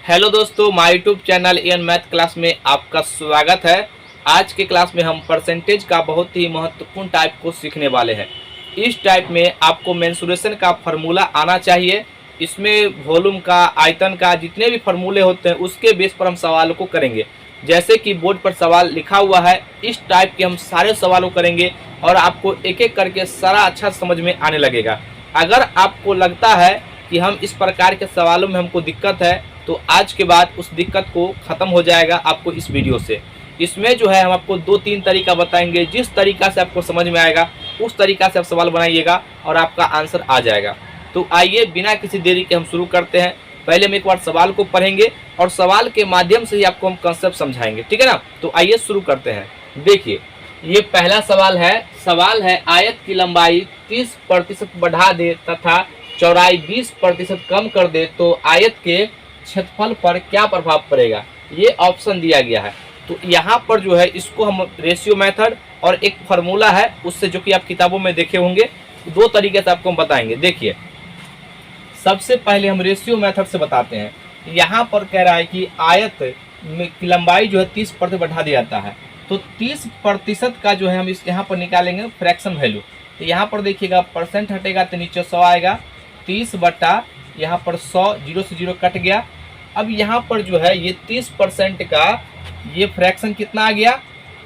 Hello दोस्तों, my YouTube channel N math class में आपका स्वागत है। आज के क्लास में हम परसेंटेज का बहुत ही महत्वपूर्ण टाइप को सीखने वाले हैं। इस टाइप में आपको मेंसुरेशन का फार्मूला आना चाहिए। इसमें वॉल्यूम का, आयतन का, जितने भी फार्मूले होते हैं उसके बेस पर हम सवालों को करेंगे। जैसे कि बोर्ड पर सवाल लिखा हुआ है, इस टाइप के हम सारे सवालों करेंगे और आपको एक एक करके सारा अच्छा समझ में आने लगेगा। अगर आपको लगता है कि हम इस प्रकार के सवालों में हमको दिक्कत है, तो आज के बाद उस दिक्कत को ख़त्म हो जाएगा आपको इस वीडियो से। इसमें जो है हम आपको 2-3 तरीका बताएंगे, जिस तरीका से आपको समझ में आएगा उस तरीका से आप सवाल बनाइएगा और आपका आंसर आ जाएगा। तो आइए बिना किसी देरी के हम शुरू करते हैं। पहले हम एक बार सवाल को पढ़ेंगे और सवाल के माध्यम से ही आपको हम कंसेप्ट समझाएंगे, ठीक है ना। तो आइए शुरू करते हैं। देखिए, ये पहला सवाल है आयत की लंबाई 30% बढ़ा दे तथा चौड़ाई 20% कम कर दे तो आयत के क्षेत्रफल पर क्या प्रभाव पड़ेगा। ये ऑप्शन दिया गया है। तो यहाँ पर जो है इसको हम रेशियो मेथड और एक फार्मूला है उससे, जो कि आप किताबों में देखे होंगे, दो तरीके से आपको हम बताएंगे। देखिए, सबसे पहले हम रेशियो मेथड से बताते हैं। यहाँ पर कह रहा है कि आयत की लंबाई जो है 30% बढ़ा दिया जाता है, तो 30% का जो है हम इस यहाँ पर निकालेंगे फ्रैक्शन वैल्यू। तो यहाँ पर देखिएगा परसेंट हटेगा तो नीचे 100 आएगा, 30 बटा यहाँ पर 100, 0 से 0 कट गया। अब यहाँ पर जो है ये 30% का ये फ्रैक्शन कितना आ गया,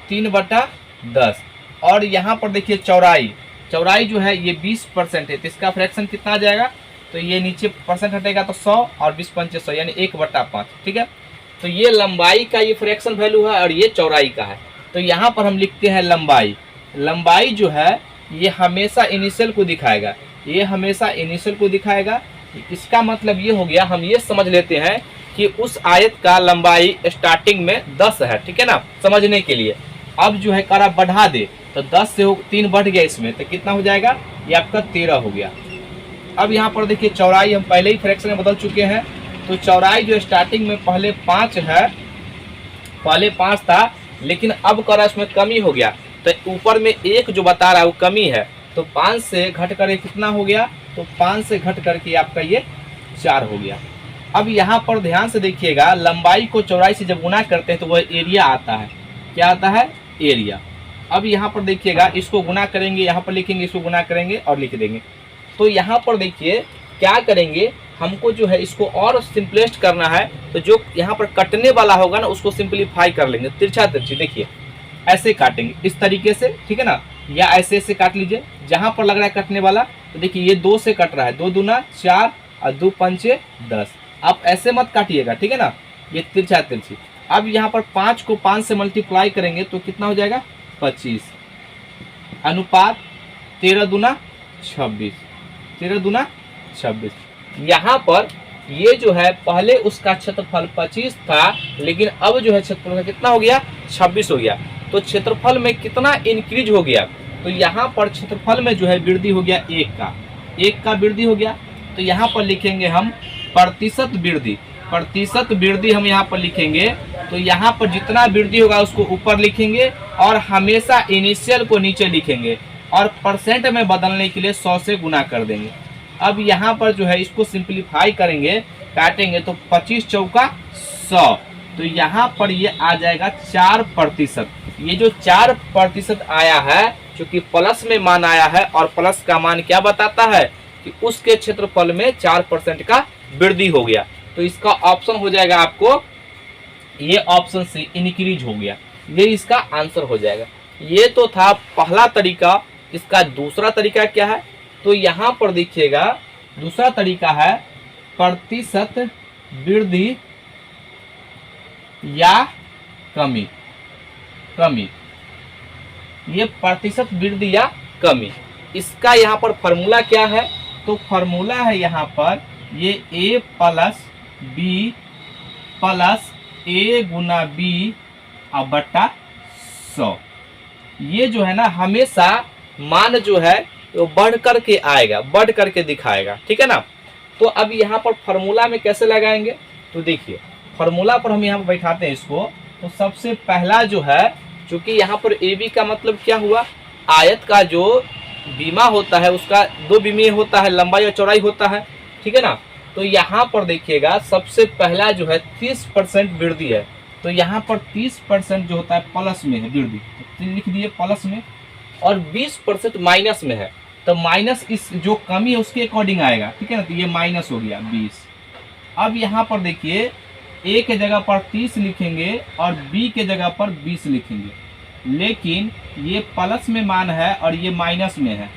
3/10। और यहाँ पर देखिए चौड़ाई जो है ये 20% है, तो इसका फ्रैक्शन कितना आ जाएगा, तो ये नीचे परसेंट हटेगा तो 100 और 20 पंचे 100 यानी 1/5, ठीक है। तो ये लंबाई का ये फ्रैक्शन वैल्यू है और ये चौड़ाई का है। तो यहाँ पर हम लिखते हैं लंबाई जो है ये हमेशा इनिशियल को दिखाएगा, ये हमेशा इनिशियल को दिखाएगा। इसका मतलब ये हो गया, हम ये समझ लेते हैं कि उस आयत का लंबाई स्टार्टिंग में 10 है, ठीक है ना, समझने के लिए। अब जो है करा बढ़ा दे तो 10 से 3 बढ़ गया इसमें, तो कितना हो जाएगा, ये आपका 13 हो गया। अब यहाँ पर देखिए चौड़ाई हम पहले ही फ्रैक्शन में बदल चुके हैं, तो चौड़ाई जो स्टार्टिंग में पहले 5 है, पहले 5 था, लेकिन अब करा इसमें कमी हो गया, तो ऊपर में 1 जो बता रहा है वो कमी है, तो 5 से घट कर कितना हो गया, तो 5 से घट करके आपका ये 4 हो गया। अब यहाँ पर ध्यान से देखिएगा, लंबाई को चौड़ाई से जब गुना करते हैं तो वह एरिया आता है। क्या आता है, एरिया। अब यहाँ पर देखिएगा, इसको गुना करेंगे, यहाँ पर लिखेंगे, इसको गुना करेंगे और लिख देंगे। तो यहाँ पर देखिए क्या करेंगे, हमको जो है इसको और सिंपलेस्ट करना है, तो जो यहाँ पर कटने वाला होगा ना उसको सिंपलीफाई कर लेंगे। तिरछा देखिए ऐसे काटेंगे इस तरीके से, ठीक है ना, या ऐसे काट लीजिए। जहां पर लग रहा है कटने वाला, तो देखिए ये 2 से कट रहा है, 2 दूना 4 और 2 पंचे 10। आप ऐसे मत काटिएगा, ठीक है ना, ये तिरछी। अब यहाँ पर 5 को 5 से मल्टीप्लाई करेंगे तो कितना हो जाएगा, 25 अनुपात 13 दूना 26, 13 दूना 26। यहाँ पर ये जो है पहले उसका क्षेत्रफल 25 था, लेकिन अब जो है क्षेत्रफल कितना हो गया, 26 हो गया। तो क्षेत्रफल में कितना इंक्रीज हो गया, तो यहाँ पर क्षेत्रफल में जो है वृद्धि हो गया 1 का वृद्धि हो गया। तो यहाँ पर लिखेंगे हम प्रतिशत वृद्धि हम यहाँ पर लिखेंगे। तो यहाँ पर जितना वृद्धि होगा उसको ऊपर लिखेंगे और हमेशा इनिशियल को नीचे लिखेंगे और परसेंट में बदलने के लिए 100 से गुना कर देंगे। अब यहाँ पर जो है इसको सिंप्लीफाई करेंगे, काटेंगे तो 25 चौका 100, तो यहाँ पर ये आ जाएगा 4%। ये जो 4% आया है, क्योंकि प्लस में मान आया है और प्लस का मान क्या बताता है कि उसके क्षेत्रफल में 4% का वृद्धि हो गया। तो इसका ऑप्शन हो जाएगा आपको, ये ऑप्शन से इंक्रीज हो गया, ये इसका आंसर हो जाएगा। ये तो था पहला तरीका। इसका दूसरा तरीका क्या है, तो यहाँ पर देखिएगा दूसरा तरीका है प्रतिशत वृद्धि या कमी। ये प्रतिशत वृद्धि या कमी, इसका यहाँ पर फार्मूला क्या है, तो फार्मूला है यहाँ पर ये a plus B plus a गुना बी बटा 100। ये जो है ना हमेशा मान जो है वो बढ़ करके आएगा, बढ़ करके दिखाएगा, ठीक है ना। तो अब यहाँ पर फार्मूला में कैसे लगाएंगे, तो देखिए फार्मूला पर हम यहाँ पर बैठाते हैं इसको। तो सबसे पहला जो है, चूंकि यहाँ पर ए बी का मतलब क्या हुआ, आयत का जो बीमा होता है उसका 2 बीमी होता है, लंबाई और चौड़ाई होता है, ठीक है ना। तो यहाँ पर देखिएगा सबसे पहला जो है 30% वृद्धि है, तो यहाँ पर 30% जो होता है प्लस में है वृद्धि, तो लिख दिए प्लस में, और 20% माइनस में है, तो माइनस इस जो कमी है उसके अकॉर्डिंग आएगा, ठीक है ना। तो ये माइनस हो गया 20। अब यहाँ पर देखिए ए के जगह पर 30 लिखेंगे और बी के जगह पर 20 लिखेंगे, लेकिन ये प्लस में मान है और ये माइनस में है,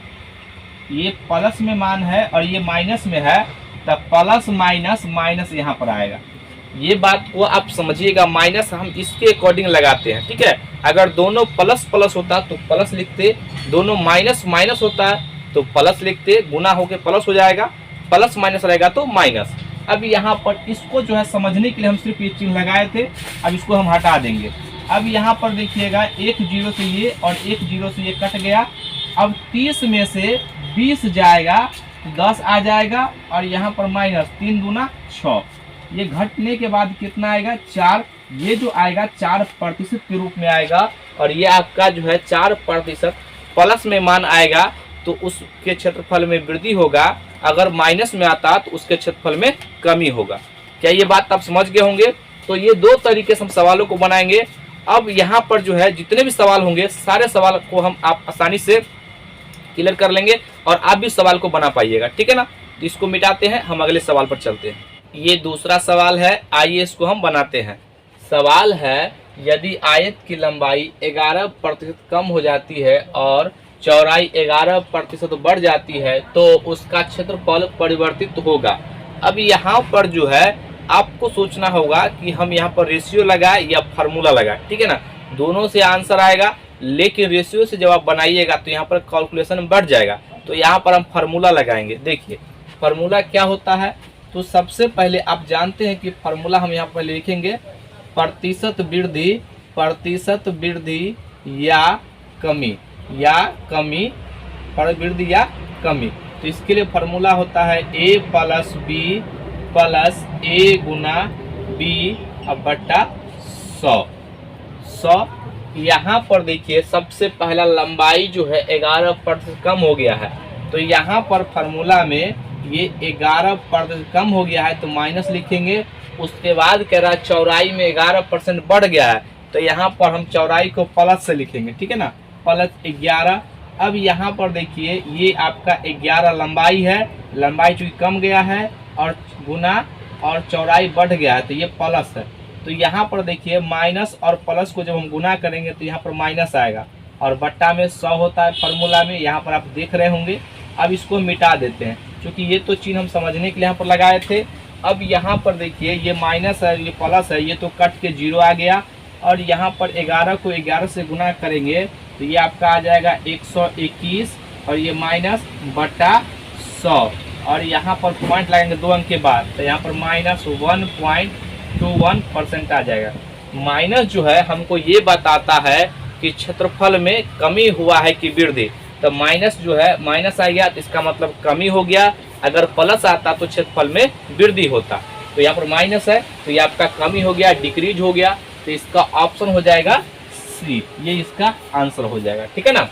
ये प्लस में मान है और ये माइनस में है, तब प्लस माइनस माइनस यहाँ पर आएगा। ये बात को आप समझिएगा, माइनस हम इसके अकॉर्डिंग लगाते हैं, ठीक है। अगर दोनों प्लस प्लस होता तो प्लस लिखते, दोनों माइनस माइनस होता है तो प्लस लिखते, गुना होके प्लस हो जाएगा, प्लस माइनस रहेगा तो माइनस। अब यहाँ पर इसको जो है समझने के लिए हम सिर्फ ये चिन्ह लगाए थे, अब इसको हम हटा देंगे। अब यहाँ पर देखिएगा एक जीरो से ये और एक जीरो से ये कट गया, अब 30 में से 20 जाएगा 10 आ जाएगा, और यहाँ पर माइनस 3 दूना 6, ये घटने के बाद कितना आएगा 4, ये जो आएगा 4% के रूप में आएगा, और ये आपका जो है 4% प्लस में मान आएगा तो उसके क्षेत्रफल में वृद्धि होगा, अगर माइनस में आता तो उसके क्षेत्रफल में कमी होगा। क्या ये बात आप समझ गए होंगे। तो ये दो तरीके से हम सवालों को बनाएंगे। अब यहाँ पर जो है जितने भी सवाल होंगे सारे सवाल को हम आप आसानी से क्लियर कर लेंगे और आप भी सवाल को बना पाइएगा, ठीक है ना। तो इसको मिटाते हैं, हम अगले सवाल पर चलते हैं। ये दूसरा सवाल है, आइए इसको हम बनाते हैं। सवाल है, यदि आयत की लंबाई 11% कम हो जाती है और चौड़ाई 11% बढ़ जाती है तो उसका क्षेत्रफल परिवर्तित होगा। अब यहाँ पर जो है आपको सोचना होगा कि हम यहाँ पर रेशियो लगाए या फार्मूला लगाए, ठीक है ना। दोनों से आंसर आएगा, लेकिन रेशियो से जब आप बनाइएगा तो यहाँ पर कैलकुलेशन बढ़ जाएगा, तो यहाँ पर हम फार्मूला लगाएंगे। देखिए फार्मूला क्या होता है, तो सबसे पहले आप जानते हैं कि फार्मूला हम यहाँ पर लिखेंगे प्रतिशत वृद्धि या कमी पर वृद्धि या कमी। तो इसके लिए फार्मूला होता है a plus B plus A गुना बी बट्टा 100। यहाँ पर देखिए सबसे पहला लंबाई जो है 11% कम हो गया है, तो यहाँ पर फार्मूला में ये 11% कम हो गया है तो माइनस लिखेंगे। उसके बाद कह रहा है चौड़ाई में 11% बढ़ गया है, तो यहाँ पर हम चौड़ाई को प्लस से लिखेंगे, ठीक है ना, प्लस 11। अब यहाँ पर देखिए ये आपका 11 लंबाई है, लंबाई चूँकि कम गया है और गुना और चौड़ाई बढ़ गया है तो ये प्लस है। तो यहाँ पर देखिए माइनस और प्लस को जब हम गुना करेंगे तो यहाँ पर माइनस आएगा, और बट्टा में 100 होता है फार्मूला में, यहाँ पर आप देख रहे होंगे। अब इसको मिटा देते हैं, क्योंकि ये तो चिन्ह हम समझने के लिए यहाँ पर लगाए थे। अब यहाँ पर देखिए ये माइनस है, ये प्लस है, ये तो कट के 0 आ गया, और यहाँ पर 11 को 11 से गुना करेंगे तो ये आपका आ जाएगा 121, और ये माइनस बटा 100, और यहाँ पर पॉइंट लगाएंगे 2 अंक के बाद, तो यहाँ पर माइनस 1.21% आ जाएगा। माइनस जो है हमको ये बताता है कि क्षेत्रफल में कमी हुआ है कि वृद्धि, तो माइनस जो है माइनस आ गया तो इसका मतलब कमी हो गया, अगर प्लस आता तो क्षेत्रफल में वृद्धि होता। तो यहाँ पर माइनस है तो ये आपका कमी हो गया, डिक्रीज हो गया, तो इसका ऑप्शन हो जाएगा सी, ये इसका आंसर हो जाएगा, ठीक है ना।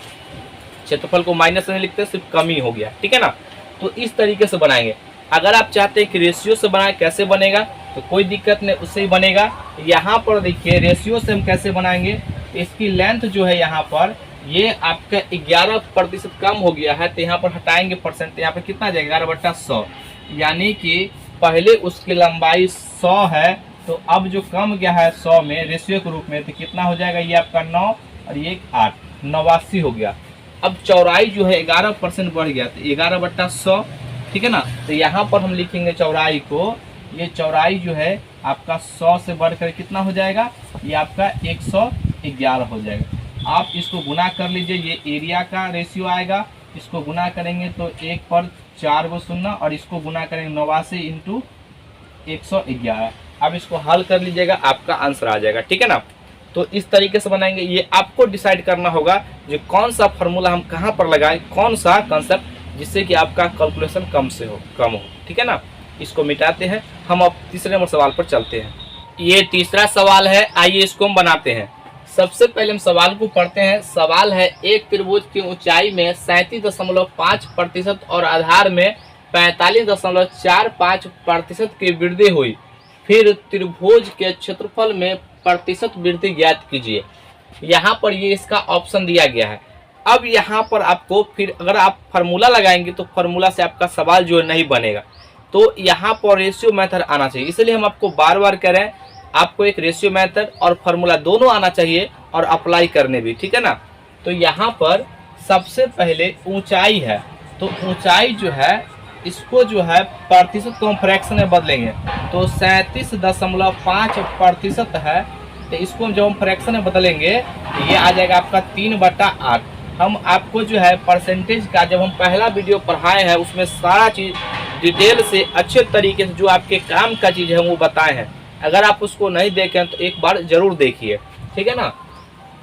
क्षेत्रफल को माइनस नहीं लिखते, सिर्फ कमी हो गया, ठीक है ना। तो इस तरीके से बनाएंगे। अगर आप चाहते हैं कि रेशियो से बनाए, कैसे बनेगा, तो कोई दिक्कत नहीं, उससे ही बनेगा। यहाँ पर देखिए रेशियो से हम कैसे बनाएंगे, इसकी लेंथ जो है यहाँ पर ये आपका 11% कम हो गया है, तो यहाँ पर हटाएंगे परसेंट, यहाँ पर कितना जाएगा 11/100, यानी कि पहले उसकी लंबाई 100 है, तो अब जो कम गया है 100 में रेशियो के रूप में, तो कितना हो जाएगा, ये आपका 9 और ये 8, 89 हो गया। अब चौड़ाई जो है 11% बढ़ गया, तो 11/100, ठीक है ना। तो यहाँ पर हम लिखेंगे चौड़ाई को, ये चौड़ाई जो है आपका 100 से बढ़कर कितना हो जाएगा, ये आपका 111 हो जाएगा। आप इसको गुना कर लीजिए, ये एरिया का रेशियो आएगा, इसको गुना करेंगे तो 1 पर 4 गो शून्य, और इसको गुना करेंगे 89 इंटू 111। अब इसको हल कर लीजिएगा, आपका आंसर आ जाएगा, ठीक है ना। तो इस तरीके से बनाएंगे। ये आपको डिसाइड करना होगा जो कौन सा फार्मूला हम कहाँ पर लगाएं, कौन सा कंसेप्ट, जिससे कि आपका कैलकुलेशन कम हो, ठीक है ना। इसको मिटाते हैं, हम अब तीसरे नंबर सवाल पर चलते हैं। ये तीसरा सवाल है, आइए इसको हम बनाते हैं। सबसे पहले हम सवाल को पढ़ते हैं। सवाल है, एक त्रिभुज की ऊंचाई में 37.5% और आधार में 45.45% की वृद्धि हुई। फिर त्रिभुज के क्षेत्रफल में प्रतिशत वृद्धि ज्ञात कीजिए। यहाँ पर ये इसका ऑप्शन दिया गया है। अब यहाँ पर आपको फिर अगर आप फार्मूला लगाएंगे तो फार्मूला से आपका सवाल जो है नहीं बनेगा, तो यहाँ पर रेशियो मेथड आना चाहिए। इसलिए हम आपको बार बार कह रहे हैं, आपको एक रेशियो मेथड और फार्मूला दोनों आना चाहिए और अप्लाई करने भी, ठीक है ना। तो यहाँ पर सबसे पहले ऊंचाई है, तो ऊंचाई जो है इसको जो है प्रतिशत को हम फ्रैक्शन में बदलेंगे, तो 37.5% है। तो इसको हम जब हम फ्रैक्शन में बदलेंगे तो ये आ जाएगा आपका 3/8। हम आपको जो है परसेंटेज का जब हम पहला वीडियो पढ़ाए हैं उसमें सारा चीज़ डिटेल से अच्छे तरीके से जो आपके काम का चीज़ है वो बताए हैं। अगर आप उसको नहीं देखें तो एक बार ज़रूर देखिए, ठीक है ना।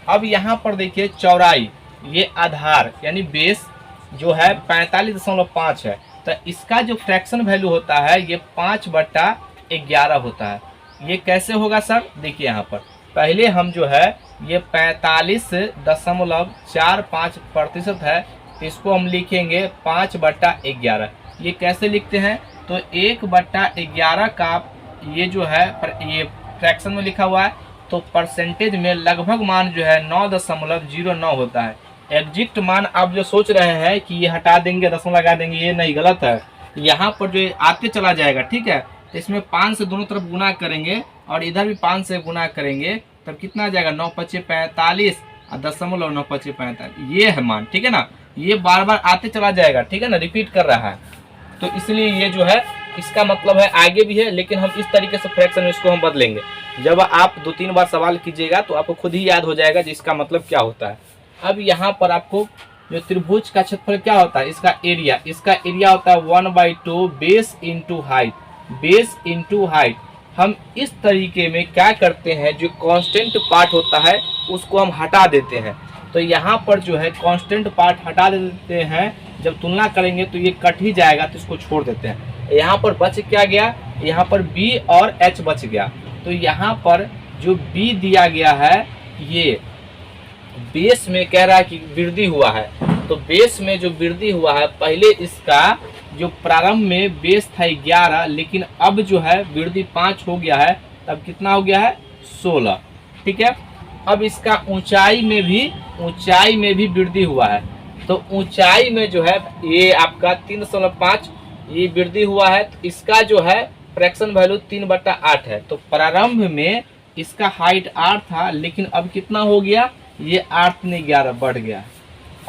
अब यहाँ पर देखिए चौड़ाई, ये आधार यानी बेस जो है 45.5 है, तो इसका जो फ्रैक्शन वैल्यू होता है ये 5/11 होता है। ये कैसे होगा सर, देखिए यहाँ पर पहले हम जो है ये 45.45% है, तो इसको हम लिखेंगे 5/11। ये कैसे लिखते हैं, तो 1/11 का ये जो है ये फ्रैक्शन में लिखा हुआ है, तो परसेंटेज में लगभग मान जो है 9.09 होता है। एग्जैक्ट मान आप जो सोच रहे हैं कि ये हटा देंगे, दशमलव लगा देंगे, ये नहीं, गलत है। यहाँ पर जो आते चला जाएगा, ठीक है, तो इसमें 5 से दोनों तरफ गुना करेंगे और इधर भी 5 से गुना करेंगे, तब कितना आ जाएगा 9×5=45 और 0.9×5=45, ये है मान, ठीक है ना। ये बार बार आते चला जाएगा, ठीक है ना, रिपीट कर रहा है, तो इसलिए ये जो है इसका मतलब है आगे भी है, लेकिन हम इस तरीके से फ्रैक्शन में इसको हम बदलेंगे। जब आप 2-3 बार सवाल कीजिएगा तो आपको खुद ही याद हो जाएगा जिसका मतलब क्या होता है। अब यहाँ पर आपको जो त्रिभुज का क्षेत्रफल क्या होता है, इसका एरिया होता है 1/2 base into height, base into height. हम इस तरीके में क्या करते हैं, जो कांस्टेंट पार्ट होता है उसको हम हटा देते हैं। तो यहाँ पर जो है कांस्टेंट पार्ट हटा देते हैं, जब तुलना करेंगे तो ये कट ही जाएगा, तो इसको छोड़ देते हैं। यहाँ पर बच क्या गया, यहाँ पर B और H बच गया। तो यहाँ पर जो B दिया गया है, ये बेस में कह रहा है कि वृद्धि हुआ है, तो बेस में जो वृद्धि हुआ है, पहले इसका जो प्रारंभ में बेस था 11, लेकिन अब जो है वृद्धि 5 हो गया है, तब कितना हो गया है 16, ठीक है। अब इसका ऊंचाई में भी वृद्धि हुआ है, तो ऊंचाई में जो है ये आपका 3.5 ये वृद्धि हुआ है, तो इसका जो है फ्रैक्शन वैल्यू 3/8 है। तो प्रारंभ में इसका हाइट 8 था, लेकिन अब कितना हो गया, ये 8 नहीं 11 बढ़ गया।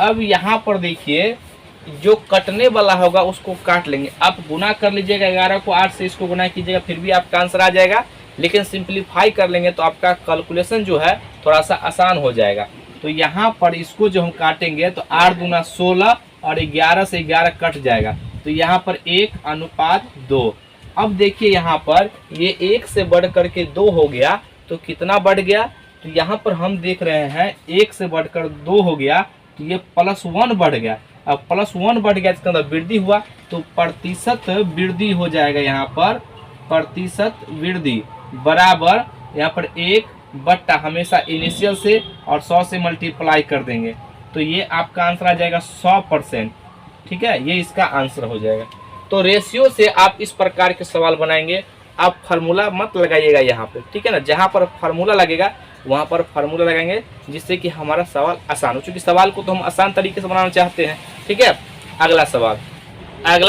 अब यहाँ पर देखिए जो कटने वाला होगा उसको काट लेंगे, आप गुना कर लीजिएगा 11 को 8 से, इसको गुना कीजिएगा फिर भी आपका आंसर आ जाएगा, लेकिन सिंप्लीफाई कर लेंगे तो आपका कैलकुलेशन जो है थोड़ा सा आसान हो जाएगा। तो यहाँ पर इसको जो हम काटेंगे तो 8 दूना 16 और 11 से 11 कट जाएगा, तो यहाँ पर 1:2। अब देखिए यहाँ पर ये 1 से बढ़ करके 2 हो गया, तो कितना बढ़ गया, तो यहाँ पर हम देख रहे हैं 1 से बढ़कर 2 हो गया, तो ये +1 बढ़ गया। अब +1 बढ़ गया, इसके अंदर वृद्धि हुआ, तो प्रतिशत वृद्धि हो जाएगा। यहाँ पर प्रतिशत वृद्धि बराबर यहाँ पर 1/, हमेशा इनिशियल से और 100 से मल्टीप्लाई कर देंगे, तो ये आपका आंसर आ जाएगा 100%, ठीक है, ये इसका आंसर हो जाएगा। तो रेशियो से आप इस प्रकार के सवाल बनाएंगे, आप फार्मूला मत लगाइएगा यहाँ पे, ठीक है ना। जहाँ पर फार्मूला लगेगा वहाँ पर फार्मूला लगाएंगे, जिससे कि हमारा सवाल आसान हो, क्योंकि सवाल को तो हम आसान तरीके से बनाना चाहते हैं, ठीक है। अगला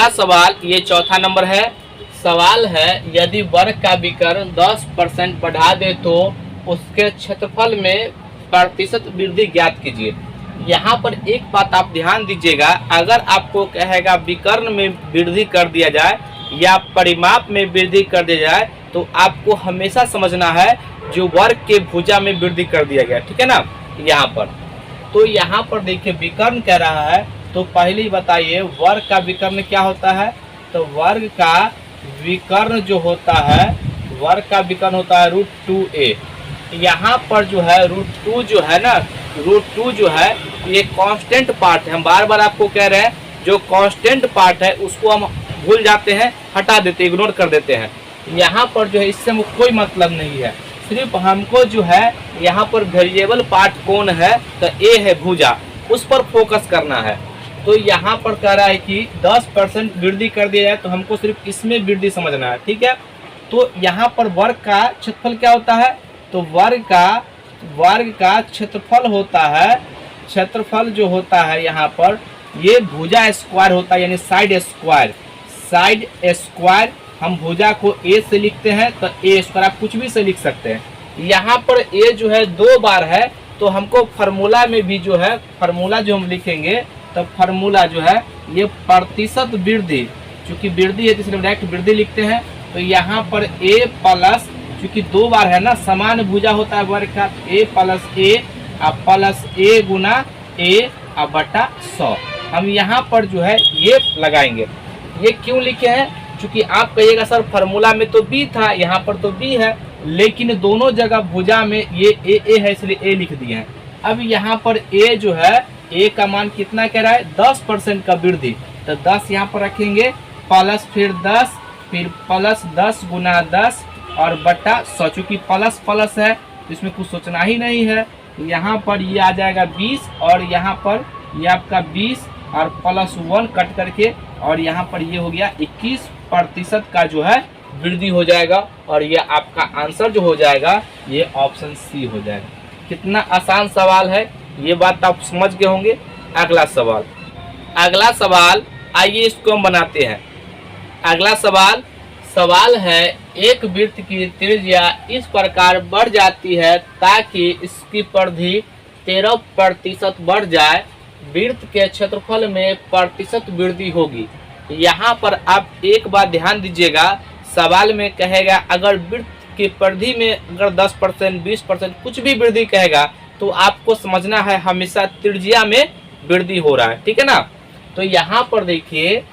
सवाल ये चौथा नंबर है। सवाल है, यदि वर्ग का विकर्ण 10% बढ़ा दे तो उसके क्षेत्रफल में प्रतिशत वृद्धि ज्ञात कीजिए। यहाँ पर एक बात आप ध्यान दीजिएगा, अगर आपको कहेगा विकर्ण में वृद्धि कर दिया जाए या परिमाप में वृद्धि कर दिया जाए, तो आपको हमेशा समझना है जो वर्ग के भुजा में वृद्धि कर दिया गया, ठीक है ना। यहाँ पर तो यहाँ पर देखिए विकर्ण कह रहा है, तो पहले ही बताइए वर्ग का विकर्ण क्या होता है। तो वर्ग का विकर्ण जो होता है, वर्ग का विकर्ण होता है √2a। यहाँ पर जो है √2 जो है ना, √2 जो है ये कांस्टेंट पार्ट है। हम बार बार आपको कह रहे हैं जो कांस्टेंट पार्ट है उसको हम भूल जाते हैं, हटा देते, इग्नोर कर देते हैं। यहाँ पर जो है इससे हमको कोई मतलब नहीं है, सिर्फ हमको जो है यहाँ पर वेरिएबल पार्ट कौन है, तो ए है भुजा, उस पर फोकस करना है। तो यहाँ पर कह रहा है कि 10% वृद्धि कर दिया जाए, तो हमको सिर्फ इसमें वृद्धि समझना है, ठीक है। तो यहाँ पर वर्ग का क्षेत्रफल क्या होता है, तो वर्ग का क्षेत्रफल होता है, क्षेत्रफल जो होता है यहाँ पर ये भुजा स्क्वायर होता है, यानी साइड स्क्वायर। हम भुजा को ए से लिखते हैं, तो ए स्क्वायर आप कुछ भी से लिख सकते हैं। यहाँ पर ए जो है 2 बार है, तो हमको फार्मूला में भी जो है, फार्मूला जो हम लिखेंगे, तो फार्मूला जो है ये प्रतिशत वृद्धि, चूंकि वृद्धि है तो इसलिए डायरेक्ट वृद्धि लिखते हैं। तो यहाँ पर ए प्लस, चूंकि 2 बार है ना, समान भुजा होता है वर्ग का, ए प्लस ए गुना ए बटा 100। हम यहाँ पर जो है ये लगाएंगे। ये क्यों लिखे हैं, चूंकि आप कहिएगा सर फार्मूला में तो बी था, यहाँ पर तो बी है, लेकिन दोनों जगह भुजा में ये ए है, इसलिए ए लिख दिए हैं। अब यहाँ पर ए जो है, ए का मान कितना कह रहा है, 10% का वृद्धि, तो 10 यहाँ पर रखेंगे, प्लस फिर 10, फिर प्लस 10 गुना 10 और बटा 100। चूँकि प्लस प्लस है तो इसमें कुछ सोचना ही नहीं है। यहाँ पर ये आ जाएगा 20 और यहाँ पर ये आपका 20 और प्लस 1 कट करके, और यहाँ पर ये हो गया 21% का जो है वृद्धि हो जाएगा। और ये आपका आंसर जो हो जाएगा ये ऑप्शन सी हो जाएगा। कितना आसान सवाल है, ये बात आप समझ गए होंगे। अगला सवाल आइए इसको हम बनाते हैं। अगला सवाल है, एक वृत्त की त्रिज्या इस प्रकार बढ़ जाती है ताकि इसकी परिधि 13% बढ़ जाए, वृत्त के क्षेत्रफल में प्रतिशत वृद्धि होगी। यहाँ पर आप एक बात ध्यान दीजिएगा, सवाल में कहेगा अगर वृत्त की परिधि में अगर 10%, 20% कुछ भी वृद्धि कहेगा, तो आपको समझना है हमेशा त्रिज्या में वृद्धि हो रहा है, ठीक है ना। तो यहाँ पर देखिए,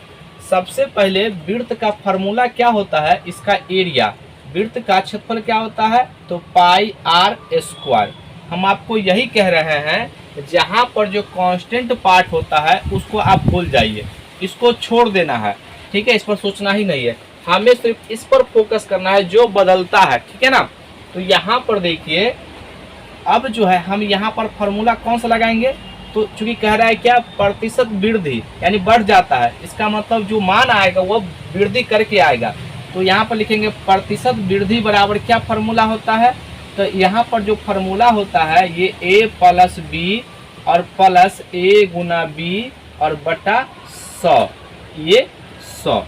सबसे पहले वृत्त का फॉर्मूला क्या होता है, इसका एरिया, वृत्त का क्षेत्रफल क्या होता है, तो पाई आर स्क्वायर। हम आपको यही कह रहे हैं, जहाँ पर जो कांस्टेंट पार्ट होता है उसको आप भूल जाइए, इसको छोड़ देना है, ठीक है। इस पर सोचना ही नहीं है, हमें सिर्फ इस पर फोकस करना है जो बदलता है, ठीक है ना। तो यहाँ पर देखिए, अब जो है हम यहाँ पर फॉर्मूला कौन सा लगाएंगे, तो चूंकि कह रहा है क्या, प्रतिशत वृद्धि यानी बढ़ जाता है, इसका मतलब जो मान आएगा वो वृद्धि करके आएगा। तो यहाँ पर लिखेंगे प्रतिशत वृद्धि बराबर क्या फॉर्मूला होता है, तो यहाँ पर जो फॉर्मूला होता है ये a प्लस बी और प्लस a गुना बी और बटा 100, ये 100,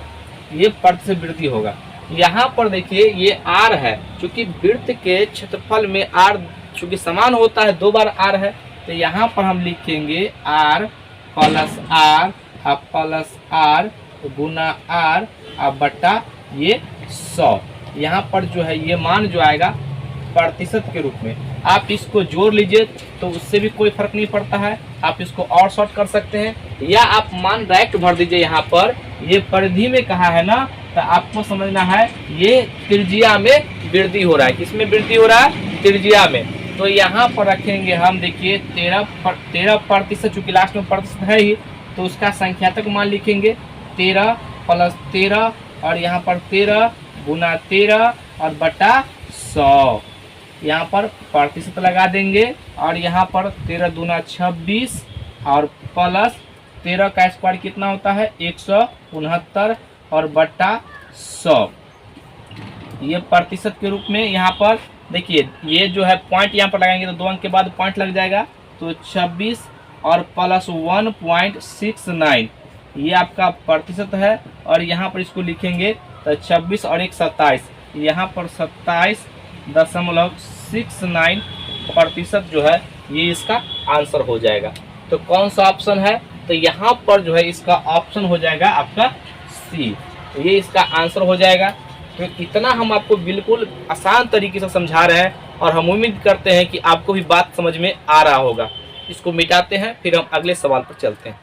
ये प्रतिशत वृद्धि होगा। यहाँ पर देखिए ये r है, चूंकि वृत्त के क्षेत्रफल में r चूंकि समान होता है, 2 बार r है, तो यहाँ पर हम लिखेंगे r प्लस r गुना r बटा ये 100। यहाँ पर जो है ये मान जो आएगा प्रतिशत के रूप में, आप इसको जोड़ लीजिए तो उससे भी कोई फर्क नहीं पड़ता है, आप इसको और शॉर्ट कर सकते हैं, या आप मान डायरेक्ट भर दीजिए। यहाँ पर ये परिधि में कहा है ना, तो आपको समझना है ये त्रिज्या में वृद्धि हो रहा है। किसमें वृद्धि हो रहा है, त्रिज्या में। तो यहाँ पर रखेंगे हम, देखिए 13%, चूंकि लास्ट में प्रतिशत है ही, तो उसका संख्यात्मक मान लिखेंगे 13 प्लस 13 और यहाँ पर 13 गुना 13 और बटा 100। यहाँ पर प्रतिशत लगा देंगे और यहाँ पर 13 दूना 26 और प्लस 13 का स्क्वायर कितना होता है, 169 और बटा 100, ये प्रतिशत के रूप में। यहाँ पर देखिए ये जो है पॉइंट यहाँ पर लगाएंगे तो 2 अंक के बाद पॉइंट लग जाएगा, तो 26 और प्लस 1.69 ये आपका प्रतिशत है। और यहाँ पर इसको लिखेंगे तो 26 और 1 27, यहाँ पर 27.69% जो है ये इसका आंसर हो जाएगा। तो कौन सा ऑप्शन है, तो यहाँ पर जो है इसका ऑप्शन हो जाएगा आपका सी, तो ये इसका आंसर हो जाएगा। तो इतना हम आपको बिल्कुल आसान तरीके से समझा रहे हैं और हम उम्मीद करते हैं कि आपको भी बात समझ में आ रहा होगा। इसको मिटाते हैं, फिर हम अगले सवाल पर चलते हैं।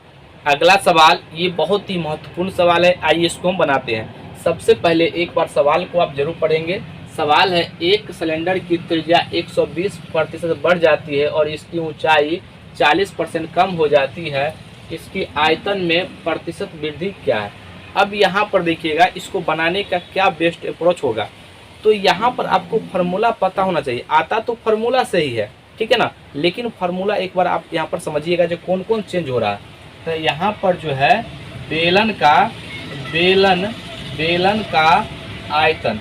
अगला सवाल ये बहुत ही महत्वपूर्ण सवाल है, आइए इसको हम बनाते हैं। सबसे पहले एक बार सवाल को आप जरूर पढ़ेंगे। सवाल है, एक सिलेंडर की त्रिज्या 120% बढ़ जाती है और इसकी ऊंचाई 40% कम हो जाती है, इसकी आयतन में प्रतिशत वृद्धि क्या है। अब यहाँ पर देखिएगा इसको बनाने का क्या बेस्ट अप्रोच होगा। तो यहाँ पर आपको फार्मूला पता होना चाहिए, आता तो फार्मूला से ही है, ठीक है ना, लेकिन फार्मूला एक बार आप यहाँ पर समझिएगा जो कौन कौन चेंज हो रहा है। तो यहाँ पर जो है बेलन का आयतन,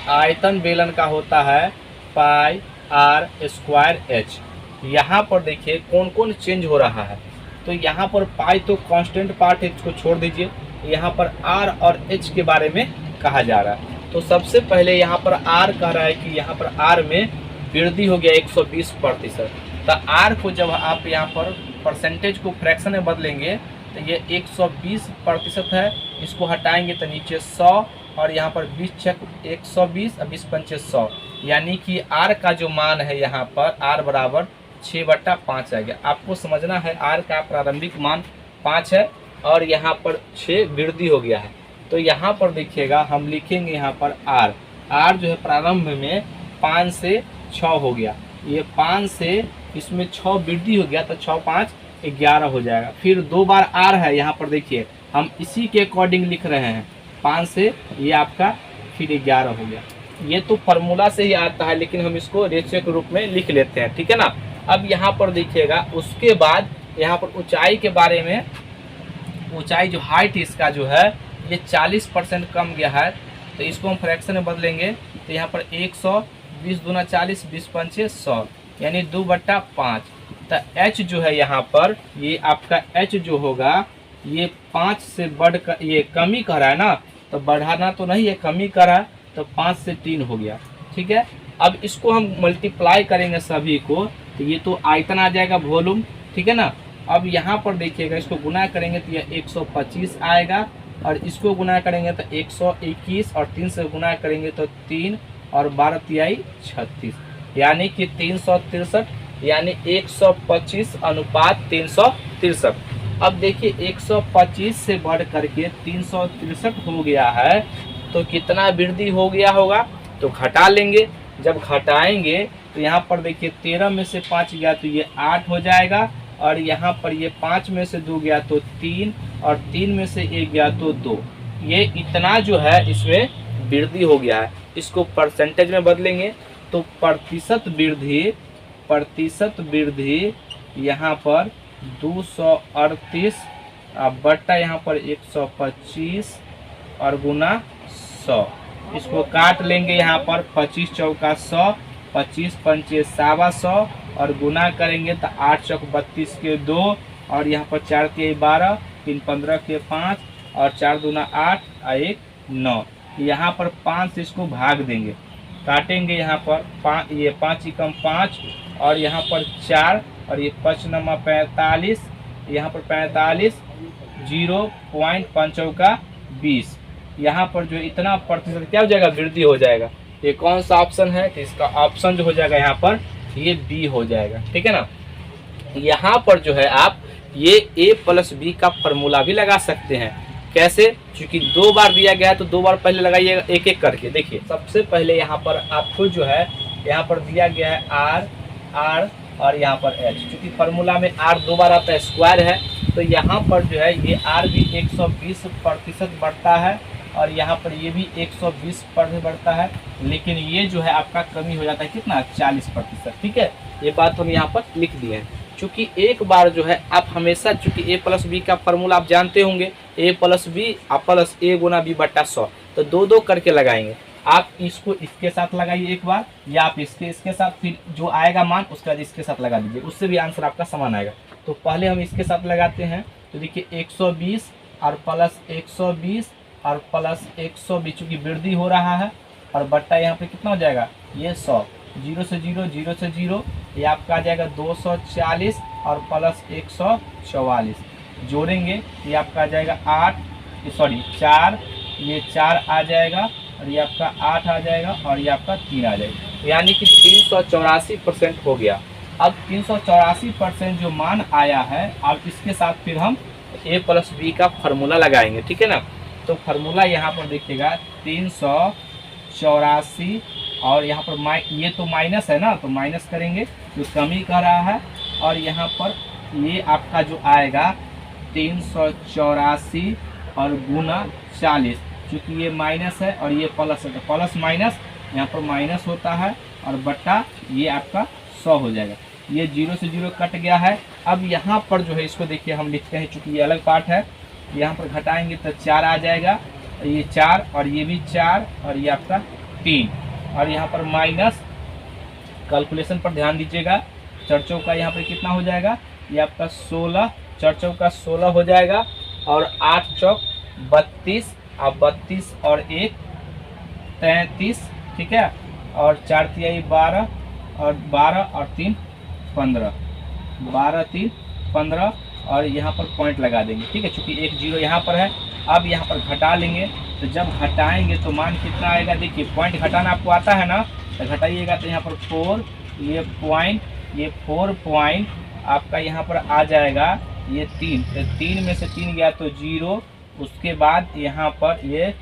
आयतन बेलन का होता है पाई आर स्क्वायर एच। यहाँ पर देखिए कौन कौन चेंज हो रहा है। तो यहाँ पर पाई तो कांस्टेंट पार्ट है, इसको छोड़ दीजिए। यहाँ पर आर और एच के बारे में कहा जा रहा है। तो सबसे पहले यहाँ पर आर कह रहा है कि यहाँ पर आर में वृद्धि हो गया 120%। तो आर को जब आप यहाँ पर परसेंटेज को फ्रैक्शन में बदलेंगे तो ये 120% है। इसको हटाएंगे तो नीचे 100 और यहाँ पर 20 छक 120 और 20 पंचे 100, यानी कि आर का जो मान है यहाँ पर आर बराबर 6/5 आ गया। आपको समझना है आर का प्रारंभिक मान 5 है और यहाँ पर 6 वृद्धि हो गया है। तो यहाँ पर देखिएगा हम लिखेंगे यहाँ पर आर जो है प्रारंभ में 5 से 6 हो गया। ये 5 से इसमें 6 वृद्धि हो गया तो 6 5 11 हो जाएगा। फिर 2 बार आर है, यहाँ पर देखिए हम इसी के अकॉर्डिंग लिख रहे हैं। 5 से ये आपका फिर 11 हो गया। ये तो फार्मूला से ही आता है, लेकिन हम इसको रेशियो के रूप में लिख लेते हैं, ठीक है ना। अब यहाँ पर देखिएगा उसके बाद यहाँ पर ऊंचाई के बारे में, ऊंचाई जो हाइट इसका जो है ये 40% कम गया है। तो इसको हम फ्रैक्शन में बदलेंगे तो यहाँ पर 100 20 दूना 40 20 पंचे 100 यानी 2/5। तो h जो है यहाँ पर ये आपका h जो होगा ये 5 से बढ़कर, ये कमी कर रहा है ना, तो बढ़ाना तो नहीं है, कमी कर रहा है, तो 5 से 3 हो गया, ठीक है। अब इसको हम मल्टीप्लाई करेंगे सभी को तो ये तो आयतन आ जाएगा, वॉल्यूम, ठीक है ना। अब यहाँ पर देखिएगा इसको गुना करेंगे तो ये 125 आएगा और इसको गुना करेंगे तो 121 और 3 से गुना करेंगे तो 3 और 12 तिहाई 36 यानी कि 363 यानी 125:363। अब देखिए 125 से बढ़ करके 363 हो गया है तो कितना वृद्धि हो गया होगा, तो घटा लेंगे। जब घटाएंगे तो यहाँ पर देखिए 13 में से 5 गया तो ये 8 हो जाएगा और यहाँ पर ये 5 में से 2 गया तो 3 और 3 में से 1 गया तो 2। ये इतना जो है इसमें वृद्धि हो गया है। इसको परसेंटेज में बदलेंगे तो प्रतिशत वृद्धि यहाँ पर 238 बट्टा यहाँ पर 125 और गुना 100। इसको काट लेंगे यहाँ पर 25 चौका 100, 25 पंचे 125 और गुना करेंगे तो 8 चौक 32 के 2 और यहाँ पर 4 के 12, 3 15 के 5 और 4 दूना 8 और 1 9। यहाँ पर 5 से इसको भाग देंगे, काटेंगे यहाँ पर 5, ये 5 एकम 5 और यहाँ पर 4 और ये 5 नमा 45, यहाँ पर 45 0.5 चौका 20। यहाँ पर जो इतना प्रतिशत क्या हो जाएगा, वृद्धि हो जाएगा। ये कौन सा ऑप्शन है, तो इसका ऑप्शन जो हो जाएगा यहाँ पर ये बी हो जाएगा, ठीक है ना। यहाँ पर जो है आप ये a+b का फॉर्मूला भी लगा सकते हैं। कैसे, क्योंकि 2 बार दिया गया है तो 2 बार पहले लगाइएगा एक एक करके। देखिए सबसे पहले यहाँ पर आपको जो है यहाँ पर दिया गया है r और यहाँ पर h, क्योंकि फार्मूला में r 2 बार आता है, स्क्वायर है, तो यहाँ पर जो है ये r भी 120% बढ़ता है और यहाँ पर ये भी 120% बढ़ता है, लेकिन ये जो है आपका कमी हो जाता है कितना, 40%, ठीक है। ये बात हम यहाँ पर लिख दिए हैं। चूँकि एक बार जो है आप हमेशा, चूँकि a+b का फॉर्मूला आप जानते होंगे, a+b plus a Guna b बट्टा 100, तो 2 करके लगाएंगे। आप इसको इसके साथ लगाइए एक बार, या आप इसके साथ, फिर जो आएगा मान उसका इसके साथ लगा दीजिए, उससे भी आंसर आपका समान आएगा। तो पहले हम इसके साथ लगाते हैं तो देखिए 120 और प्लस 120 और प्लस 120, चूँकि वृद्धि हो रहा है, और बट्टा यहाँ पे कितना हो जाएगा, ये 100, 0 से 0, 0 से 0, ये आपका आ जाएगा 240 और प्लस 144, जोड़ेंगे ये आपका आ जाएगा 4, ये 4 आ जाएगा और ये आपका 8 आ जाएगा और ये आपका 3 आ जाएगा, यानी कि 384% हो गया। अब 384% जो मान आया है, अब इसके साथ फिर हम a+b का फार्मूला लगाएंगे, ठीक है ना। तो फार्मूला यहाँ पर देखिएगा 384 और यहाँ पर ये तो माइनस है ना, तो माइनस करेंगे तो कमी कर रहा है, और यहाँ पर ये आपका जो आएगा 384 और गुना 40, चूँकि ये माइनस है और ये प्लस है, तो प्लस माइनस यहाँ पर माइनस होता है और बट्टा ये आपका 100 हो जाएगा। ये 0 से 0 कट गया है अब यहाँ पर जो है इसको देखिए हम लिखते हैं, चूँकि ये अलग पार्ट है, यहाँ पर घटाएंगे तो 4 आ जाएगा, ये 4 और ये भी 4 और ये आपका 3, और यहाँ पर माइनस, कैलकुलेशन पर ध्यान दीजिएगा, 4 चौका यहाँ पर कितना हो जाएगा, ये आपका 16, 4 चौका 16 हो जाएगा, और 8 चौक 32, अब 32 और 1 33, ठीक है, और 4 तिहाई 12, और 12 और 3 15, 12 3 15, और यहाँ पर पॉइंट लगा देंगे, ठीक है, चूँकि एक 0 यहाँ पर है। अब यहाँ पर घटा लेंगे, तो जब घटाएंगे तो मान कितना आएगा, देखिए पॉइंट घटाना आपको आता है ना, तो घटाइएगा तो यहाँ पर 4, ये पॉइंट, ये 4 पॉइंट आपका यहाँ पर आ जाएगा, ये 3, तो 3 में से 3 गया तो 0, उसके बाद यहाँ पर ये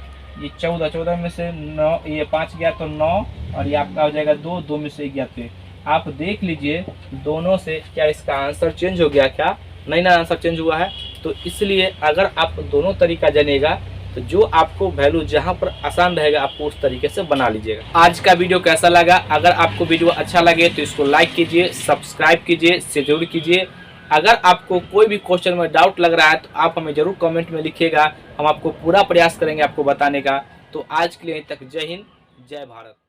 14, 14 में से 9, ये 5 गया तो 9, और ये आपका हो जाएगा 2, 2 में से 1 गया तो 1। आप देख लीजिए दोनों से क्या इसका आंसर चेंज हो गया, क्या नहीं ना आंसर चेंज हुआ है। तो इसलिए अगर आप दोनों तरीका जानिएगा तो जो आपको वैल्यू जहां पर आसान रहेगा आपको उस तरीके से बना लीजिएगा। आज का वीडियो कैसा लगा? अगर आपको वीडियो अच्छा लगे तो इसको लाइक कीजिए, सब्सक्राइब कीजिए, शेयर जरूर कीजिए। अगर आपको कोई भी क्वेश्चन में डाउट लग रहा है तो आप हमें जरूर कमेंट में लिखिएगा, हम आपको पूरा प्रयास करेंगे आपको बताने का। तो आज के लिए तक जय हिंद, जय भारत।